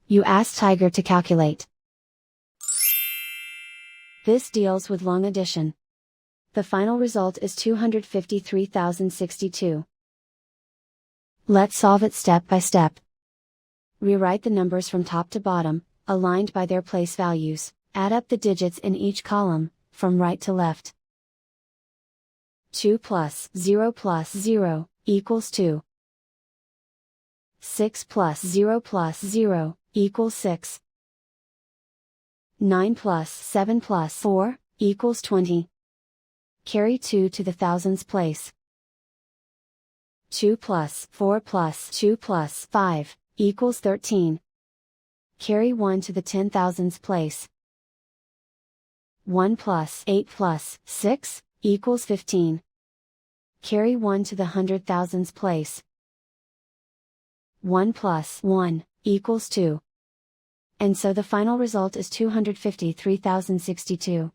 You ask Tiger to calculate. This deals with long addition. The final result is 253,062. Let's solve it step by step. Rewrite the numbers from top to bottom, aligned by their place values. Add up the digits in each column, from right to left. 2 plus 0 equals 2. 6 plus 0 equals 6. 9 plus 7 plus 4 equals 20. Carry 2 to the thousands place. 2 plus 4 plus 2 plus 5 equals 13. Carry 1 to the 10,000s place. 1 plus 8 plus 6 equals 15. Carry 1 to the 100,000s place. 1 plus 1 equals 2. And so the final result is 253,062.